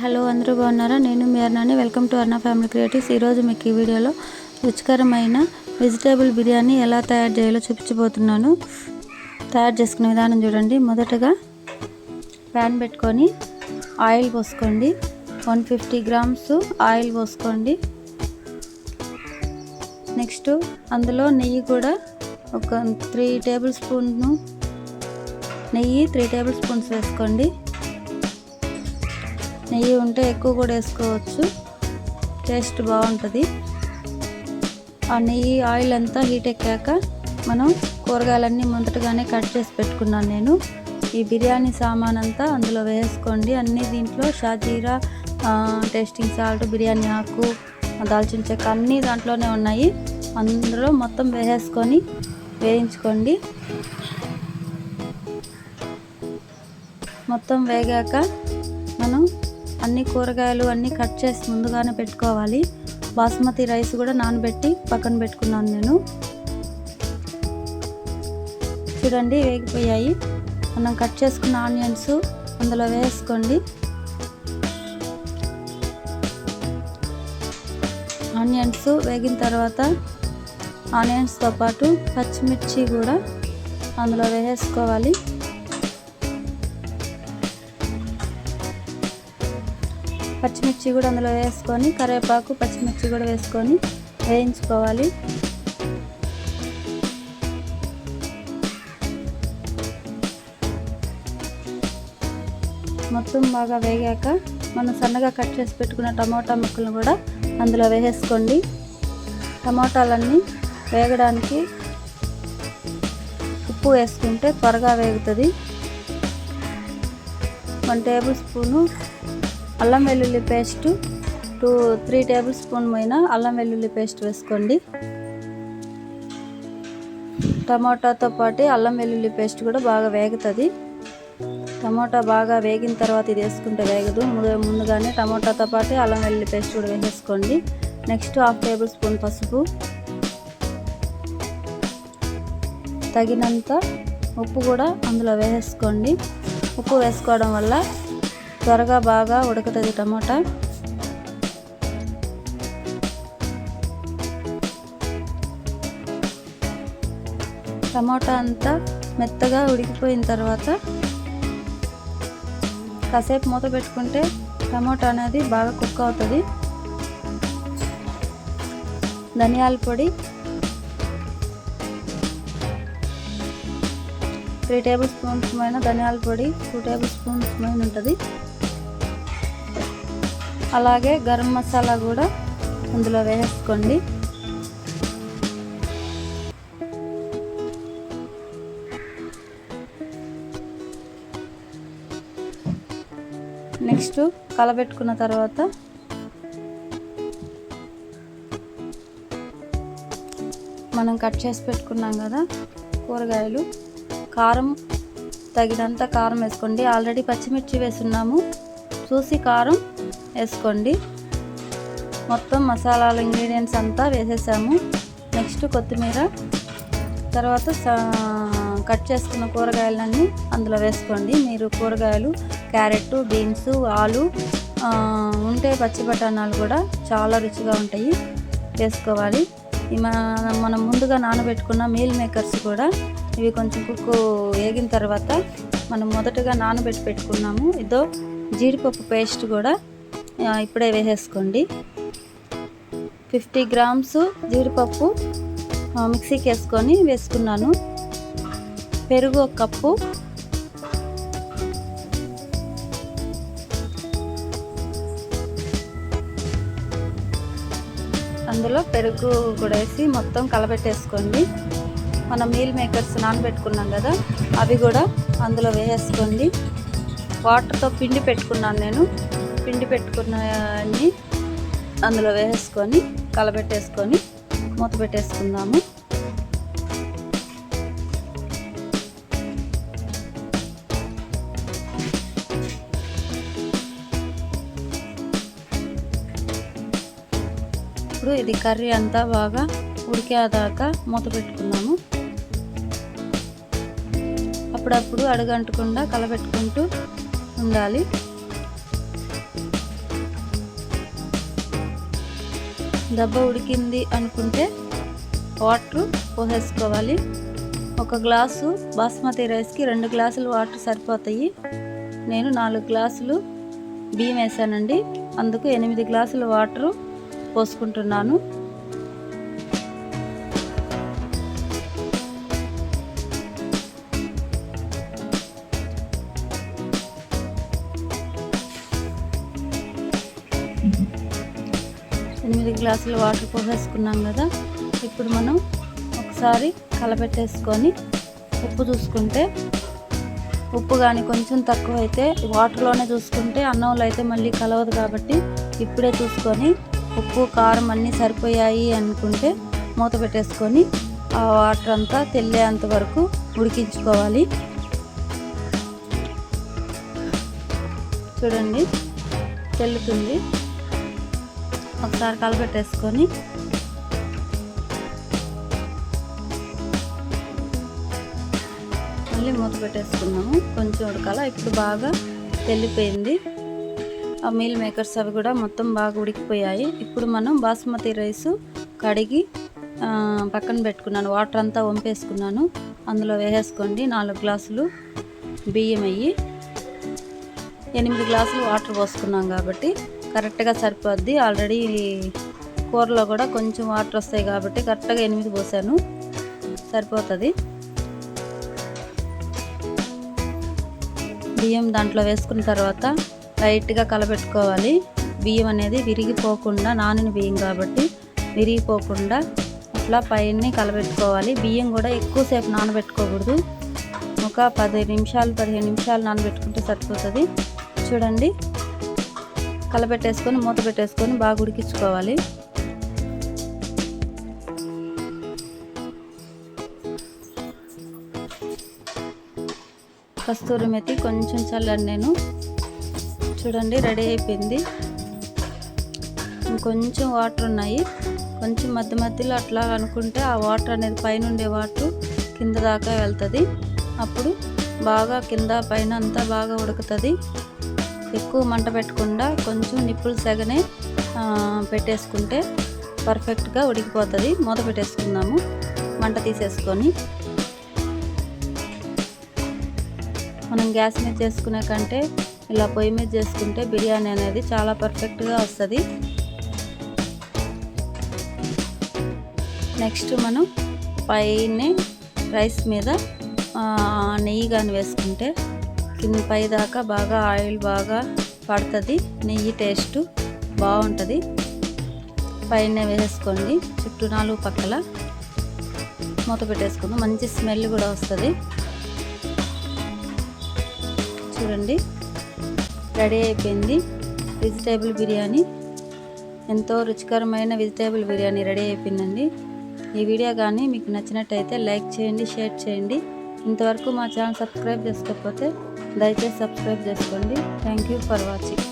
Hello అందరూ బాగున్నారా? నేను మీ అర్నాని. Welcome to Arna family creatives. ఈరోజు మీకు ఈ వీడియోలో రుచికరమైన వెజిటేబుల్ బిర్యానీ ఎలా తయారు చేయాలో చూపించబోతున్నాను. తయారు చేసుకునే విధానం చూడండి. మొదటగా ప్యాన్ పెట్టుకొని ఆయిల్ పోసుకోండి. 150 గ్రామ్స్ ఆయిల్ పోసుకోండి. నెక్స్ట్ అందులో నెయ్యి కూడా ఒక 3 టేబుల్ స్పూన్స్ నెయ్యి 3 టేబుల్ స్పూన్స్ వేసుకోండి. నెయ్యి ఉంటే ఎక్కువ కూడా వేసుకోవచ్చు, టేస్ట్ బాగుంటుంది. ఆ నెయ్యి ఆయిల్ అంతా హీట్ ఎక్కాక మనం కూరగాయలన్నీ మొదటగానే కట్ చేసి పెట్టుకున్నాను నేను. ఈ బిర్యానీ సామాన్ అంతా అందులో వేసుకోండి. అన్నీ దీంట్లో షాజీరా, టేస్టింగ్ సాల్ట్, బిర్యానీ ఆకు, దాల్చిన చెక్క అన్నీ దాంట్లోనే ఉన్నాయి. అందులో మొత్తం వేసేసుకొని వేయించుకోండి. మొత్తం వేగాక మనం అన్ని కూరగాయలు అన్నీ కట్ చేసి ముందుగానే పెట్టుకోవాలి. బాస్మతి రైస్ కూడా నానబెట్టి పక్కన పెట్టుకున్నాను నేను. చూడండి వేగిపోయాయి. మనం కట్ చేసుకున్న ఆనియన్స్ అందులో వేసుకోండి. ఆనియన్స్ వేగిన తర్వాత ఆనియన్స్తో పాటు పచ్చిమిర్చి కూడా అందులో వేసుకోవాలి. పచ్చిమిర్చి కూడా అందులో వేసుకొని కరివేపాకు, పచ్చిమిర్చి కూడా వేసుకొని వేయించుకోవాలి. మొత్తం బాగా వేగాక మనం సన్నగా కట్ చేసి పెట్టుకున్న టమోటా ముక్కలను కూడా అందులో వేసేసుకోండి. టమోటాలన్నీ వేగడానికి ఉప్పు వేసుకుంటే త్వరగా వేగుతుంది. 1 టేబుల్ స్పూను అల్లం వెల్లుల్లి పేస్ట్, 3 టేబుల్ స్పూన్ పైన అల్లం వెల్లుల్లి పేస్ట్ వేసుకోండి. టమాటాతో పాటు అల్లం వెల్లుల్లి పేస్ట్ కూడా బాగా వేగుతుంది. టమాటా బాగా వేగిన తర్వాత ఇది వేసుకుంటే వేగదు. ముందుగానే టమాటాతో పాటు అల్లం వెల్లుల్లి పేస్ట్ కూడా వేసేసుకోండి. నెక్స్ట్ 1/2 టేబుల్ స్పూన్ పసుపు, తగినంత ఉప్పు కూడా అందులో వేసేసుకోండి. ఉప్పు వేసుకోవడం వల్ల త్వరగా బాగా ఉడుకుతుంది టమాటా. టమాటా అంతా మెత్తగా ఉడికిపోయిన తర్వాత కాసేపు మూత పెట్టుకుంటే టమాటా అనేది బాగా కుక్ అవుతుంది. ధనియాల పొడి 3 టేబుల్ స్పూన్స్ పైన ధనియాల పొడి, 2 టేబుల్ స్పూన్స్ పైన ఉంటుంది. అలాగే గరం మసాలా కూడా అందులో వేసుకోండి. నెక్స్ట్ కలబెట్టుకున్న తర్వాత మనం కట్ చేసి పెట్టుకున్నాం కదా కూరగాయలు, కారం తగినంత కారం వేసుకోండి. ఆల్రెడీ పచ్చిమిర్చి వేసున్నాము, చూసి కారం వేసుకోండి. మొత్తం మసాలాలు ఇంగ్రీడియంట్స్ అంతా వేసేసాము. నెక్స్ట్ కొత్తిమీర, తర్వాత కట్ చేసుకున్న కూరగాయలన్నీ అందులో వేసుకోండి. మీరు కూరగాయలు క్యారెట్, బీన్స్, ఆలు ఉంటే పచ్చి బఠానాలు కూడా చాలా రుచిగా ఉంటాయి, వేసుకోవాలి. మనం ముందుగా నానబెట్టుకున్న మీల్ మేకర్స్ కూడా ఇవి కొంచెం కుక్కు వేగిన తర్వాత మనం మొదటగా నానబెట్టి పెట్టుకున్నాము ఇదో జీడిపప్పు పేస్ట్ కూడా ఇప్పుడే వేసేసుకోండి. 50 గ్రామ్స్ జీడిపప్పు మిక్సీకి వేసుకొని వేసుకున్నాను. పెరుగు 1 కప్పు, అందులో పెరుగు కూడా వేసి మొత్తం కలబెట్టేసుకోండి. మనం మీల్ మేకర్స్ నానబెట్టుకున్నాం కదా అవి కూడా అందులో వేసేసుకోండి. వాటర్తో పిండి పెట్టుకున్నాను నేను. పిండి పెట్టుకున్నవన్నీ అందులో వేసేసుకొని కలబెట్టేసుకొని మూత పెట్టేసుకుందాము. ఇప్పుడు ఇది కర్రీ అంతా బాగా ఉడికేదాకా మూత పెట్టుకున్నాము. అప్పుడప్పుడు అడుగంటకుండా కలబెట్టుకుంటూ ఉండాలి. దెబ్బ ఉడికింది అనుకుంటే వాటర్ పోసేసుకోవాలి. 1 గ్లాసు బాస్మతి రైస్కి 2 గ్లాసులు వాటర్ సరిపోతాయి. నేను 4 గ్లాసులు బియ్యం వేసానండి, అందుకు 8 గ్లాసులు వాటరు పోసుకుంటున్నాను. ఎనిమిది గ్లాసులు వాటర్ పోసేసుకున్నాం కదా. ఇప్పుడు మనం ఒకసారి కలపెట్టేసుకొని ఉప్పు చూసుకుంటే, ఉప్పు కానీ కొంచెం తక్కువ అయితే వాటర్లోనే చూసుకుంటే అన్నంలో అయితే మళ్ళీ కలవదు, కాబట్టి ఇప్పుడే చూసుకొని ఉప్పు కారం అన్నీ సరిపోయాయి అనుకుంటే మూత పెట్టేసుకొని ఆ వాటర్ అంతా తెల్లేంత వరకు ఉడికించుకోవాలి. చూడండి తెల్లుతుంది. ఒకసారి కలపెట్టేసుకొని మళ్ళీ మూత పెట్టేసుకున్నాము. కొంచెం ఉడకాల. ఇప్పుడు బాగా తెల్లిపోయింది. ఆ మీల్ మేకర్స్ అవి కూడా మొత్తం బాగా ఉడికిపోయాయి. ఇప్పుడు మనం బాస్మతి రైస్ కడిగి పక్కన పెట్టుకున్నాను, వాటర్ అంతా వంపేసుకున్నాను. అందులో వేసేసుకోండి. 4 గ్లాసులు బియ్యం అయ్యి 8 గ్లాసులు వాటర్ పోసుకున్నాం కాబట్టి కరెక్ట్గా సరిపోద్ది. ఆల్రెడీ కూరలో కూడా కొంచెం వాటర్ వస్తాయి కాబట్టి కరెక్ట్గా 8 పోసాను, సరిపోతుంది. బియ్యం దాంట్లో వేసుకున్న తర్వాత లైట్గా కలపెట్టుకోవాలి. బియ్యం అనేది విరిగిపోకుండా, నానిన బియ్యం కాబట్టి విరిగిపోకుండా అట్లా పైన కలపెట్టుకోవాలి. బియ్యం కూడా ఎక్కువసేపు నానబెట్టుకోకూడదు. ఒక 10 నిమిషాలు 15 నిమిషాలు నానబెట్టుకుంటే సరిపోతుంది. చూడండి, కలపెట్టేసుకొని మూత పెట్టేసుకొని బాగా ఉడికించుకోవాలి. కస్తూరి మెతి కొంచెం చల్లని నేను. చూడండి రెడీ అయిపోయింది. ఇంకొంచెం వాటర్ ఉన్నాయి, కొంచెం మధ్య మధ్యలో అట్లా అనుకుంటే ఆ వాటర్ అనేది పైన ఉండే వాటర్ కింద దాకా వెళ్తుంది. అప్పుడు బాగా కింద పైన అంతా బాగా ఉడుకుతుంది. ఎక్కువ మంట పెట్టకుండా కొంచెం నిప్పులు సెగనే పెట్టేసుకుంటే పర్ఫెక్ట్గా ఉడికిపోతుంది. మూత పెట్టేసుకుందాము. మంట తీసేసుకొని మనం గ్యాస్ మీద చేసుకునే కంటే ఇలా పొయ్యి మీద చేసుకుంటే బిర్యానీ అనేది చాలా పర్ఫెక్ట్గా వస్తుంది. నెక్స్ట్ మనం పైనే రైస్ మీద నెయ్యి కానీ వేసుకుంటే కింద పై దాకా బాగా ఆయిల్ బాగా పడుతుంది. నెయ్యి టేస్ట్ బాగుంటుంది. పైన వేసేసుకోండి. చుట్టూ 4 పక్కల మూత పెట్టేసుకుందాం. మంచి స్మెల్ కూడా వస్తుంది. చూడండి రెడీ అయిపోయింది. వెజిటేబుల్ బిర్యానీ, ఎంతో రుచికరమైన వెజిటేబుల్ బిర్యానీ రెడీ అయిపోయిందండి. ఈ వీడియో కానీ మీకు నచ్చినట్టయితే లైక్ చేయండి, షేర్ చేయండి. ఇంతవరకు మా ఛానల్ సబ్స్క్రైబ్ చేసుకోకపోతే దయచేసి సబ్స్క్రైబ్ చేసుకోండి. Thank you for watching.